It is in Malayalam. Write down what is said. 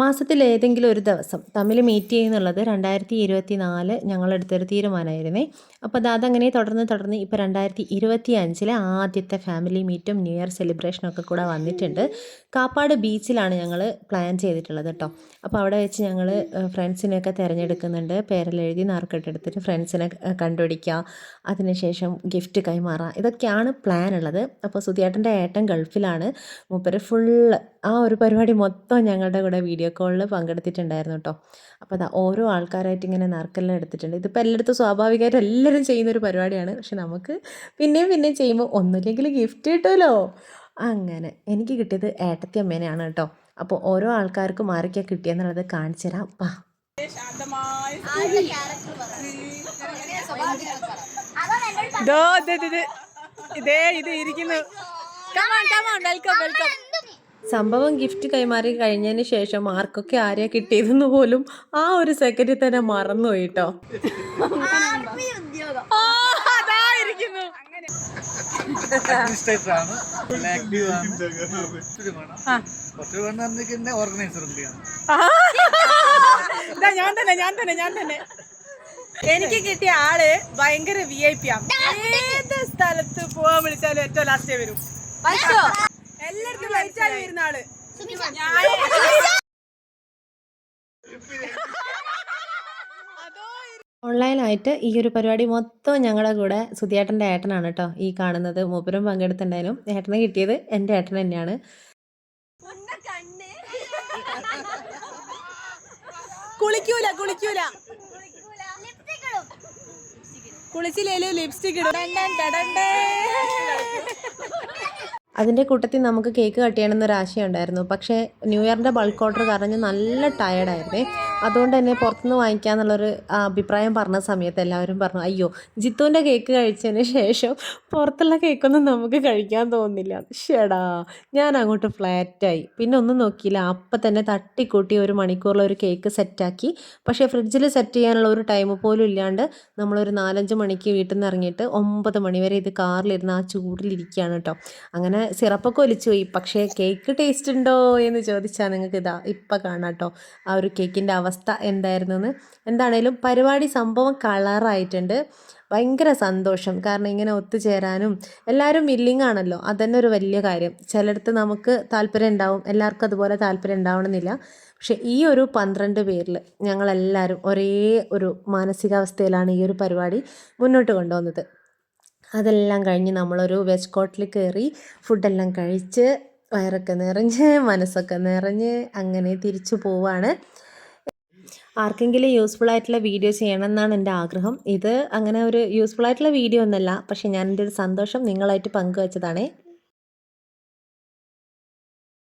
മാസത്തിലേതെങ്കിലും ഒരു ദിവസം തമ്മിൽ മീറ്റ് ചെയ്യുന്നുള്ളത് 2024 ഞങ്ങളെടുത്തൊരു തീരുമാനമായിരുന്നേ. അപ്പോൾ അതങ്ങനെ തുടർന്ന് ഇപ്പോൾ 2025 ആദ്യത്തെ ഫാമിലി മീറ്റും ന്യൂ ഇയർ സെലിബ്രേഷനും ഒക്കെ കൂടെ വന്നിട്ടുണ്ട്. കാപ്പാട് ബീച്ചിലാണ് ഞങ്ങൾ പ്ലാൻ ചെയ്തിട്ടുള്ളത് കേട്ടോ. അപ്പോൾ അവിടെ വെച്ച് ഞങ്ങൾ ഫ്രണ്ട്സിനെയൊക്കെ തിരഞ്ഞെടുക്കുന്നുണ്ട്. പേരെല്ലാം എഴുതി നറുക്കിട്ടെടുത്തിട്ട് ഫ്രണ്ട്സിനെ കണ്ടുപിടിക്കുക, അതിനുശേഷം ഗിഫ്റ്റ് കൈമാറുക, ഇതൊക്കെയാണ് പ്ലാൻ ഉള്ളത്. അപ്പോൾ സുധിയേട്ടൻ്റെ ഏട്ടൻ ഗൾഫിലാണ്. മൂപ്പര് ഫുള്ള് ആ ഒരു പരിപാടി മൊത്തം ഞങ്ങളുടെ കൂടെ വീഡിയോ കോളിൽ പങ്കെടുത്തിട്ടുണ്ടായിരുന്നു കേട്ടോ. അപ്പോൾ അതാ ഓരോ ആൾക്കാരായിട്ട് ഇങ്ങനെ നറുക്കെല്ലാം എടുത്തിട്ടുണ്ട്. ഇതിപ്പോൾ എല്ലായിടത്തും സ്വാഭാവികമായിട്ട് എല്ലാവരും ചെയ്യുന്നൊരു പരിപാടിയാണ്. പക്ഷെ നമുക്ക് പിന്നെയും ചെയ്യുമ്പോൾ ഒന്നുമില്ലെങ്കിൽ ഗിഫ്റ്റ് കിട്ടുമല്ലോ. അങ്ങനെ എനിക്ക് കിട്ടിയത് ഏട്ടത്തി അമ്മേനെയാണ് കേട്ടോ. അപ്പോൾ ഓരോ ആൾക്കാർക്കും ആരൊക്കെയാണ് കിട്ടിയെന്നുള്ളത് കാണിച്ചു തരാം. വാ. ഇത് ഇരിക്കുന്നു. സംഭവം ഗിഫ്റ്റ് കൈമാറി കഴിഞ്ഞതിന് ശേഷം ആർക്കൊക്കെ ആരെയാ കിട്ടിയതെന്ന് പോലും ആ ഒരു സെക്കൻഡിൽ തന്നെ മറന്നുപോയി കേട്ടോ. ഞാൻ തന്നെ എനിക്ക് കിട്ടിയ ആള് ഭയങ്കര VIP ആണ്. ഏത് സ്ഥലത്ത് പോവാൻ വിളിച്ചാലും ഏറ്റവും ലാസ്റ്റേ വരും. എല്ലാവർക്കും ലൈറ്റായി വരുന്ന ആള്. ഓൺലൈനായിട്ട് ഈ ഒരു പരിപാടി മൊത്തം ഞങ്ങളുടെ കൂടെ സുധിയേട്ടൻ്റെ ഏട്ടനാണ് കേട്ടോ ഈ കാണുന്നത്. മൂപ്പരും പങ്കെടുത്തിട്ടുണ്ടായിരുന്നു. ഏട്ടനെ കിട്ടിയത് എൻ്റെ ഏട്ടൻ തന്നെയാണ്. കുളിക്കൂല കുളിച്ചില്ലേലും ലിപ്സ്റ്റിക് ഇടും. അതിൻ്റെ കൂട്ടത്തിൽ നമുക്ക് കേക്ക് കട്ട് ചെയ്യണമെന്നൊരു ആശയമുണ്ടായിരുന്നു. പക്ഷേ ന്യൂ ഇയറിൻ്റെ ബൾക്ക് ഓർഡർ കാരണം നല്ല ടയേർഡായിരുന്നേ. അതുകൊണ്ട് തന്നെ പുറത്തുനിന്ന് വാങ്ങിക്കാമെന്നുള്ളൊരു അഭിപ്രായം പറഞ്ഞ സമയത്ത് എല്ലാവരും പറഞ്ഞു, അയ്യോ ജിത്തുവിൻ്റെ കേക്ക് കഴിച്ചതിന് ശേഷം പുറത്തുള്ള കേക്കൊന്നും നമുക്ക് കഴിക്കാൻ തോന്നുന്നില്ല. ഷെടാ, ഞാൻ അങ്ങോട്ട് ഫ്ലാറ്റായി. പിന്നെ ഒന്നും നോക്കിയില്ല, അപ്പം തന്നെ തട്ടിക്കൂട്ടി ഒരു മണിക്കൂറിലൊരു കേക്ക് സെറ്റാക്കി. പക്ഷേ ഫ്രിഡ്ജിൽ സെറ്റ് ചെയ്യാനുള്ള ഒരു ടൈം പോലും ഇല്ലാണ്ട് നമ്മളൊരു 4-5 മണിക്ക് വീട്ടിൽ നിന്ന് ഇറങ്ങിയിട്ട് 9 മണി വരെ ഇത് കാറിലിരുന്ന് ആ ചൂടിലിരിക്കുകയാണ് കേട്ടോ. അങ്ങനെ സിറപ്പൊക്കെ ഒലിച്ചു പോയി. പക്ഷേ കേക്ക് ടേസ്റ്റ് ഉണ്ടോ എന്ന് ചോദിച്ചാൽ നിങ്ങൾക്ക് ഇതാ ഇപ്പം കാണാം കേട്ടോ ആ ഒരു കേക്കിൻ്റെ അവസ്ഥ എന്തായിരുന്നു എന്ന്. എന്താണേലും പരിപാടി സംഭവം കളറായിട്ടുണ്ട്. ഭയങ്കര സന്തോഷം. കാരണം ഇങ്ങനെ ഒത്തുചേരാനും എല്ലാവരും വില്ലിങ് ആണല്ലോ, അതന്നെ ഒരു വലിയ കാര്യം. ചിലയിടത്ത് നമുക്ക് താല്പര്യം ഉണ്ടാവും, എല്ലാവർക്കും അതുപോലെ താല്പര്യം ഉണ്ടാവണമെന്നില്ല. പക്ഷേ ഈ ഒരു 12 പേരിൽ ഞങ്ങളെല്ലാവരും ഒരേ ഒരു മാനസികാവസ്ഥയിലാണ് ഈ ഒരു പരിപാടി മുന്നോട്ട് കൊണ്ടുവന്നത്. അതെല്ലാം കഴിഞ്ഞ് നമ്മളൊരു വെജ് കോട്ടിൽ കയറി ഫുഡെല്ലാം കഴിച്ച് വയറൊക്കെ നിറഞ്ഞ് മനസ്സൊക്കെ നിറഞ്ഞ് അങ്ങനെ തിരിച്ചു പോവാണ്. ആർക്കെങ്കിലും യൂസ്ഫുൾ ആയിട്ടുള്ള വീഡിയോ ചെയ്യണം എന്നാണ് എൻ്റെ ആഗ്രഹം. ഇത് അങ്ങനെ ഒരു യൂസ്ഫുൾ ആയിട്ടുള്ള വീഡിയോ ഒന്നല്ല, പക്ഷേ ഞാൻ എൻ്റെ ഒരു സന്തോഷം നിങ്ങളായിട്ട് പങ്കുവച്ചതാണേ.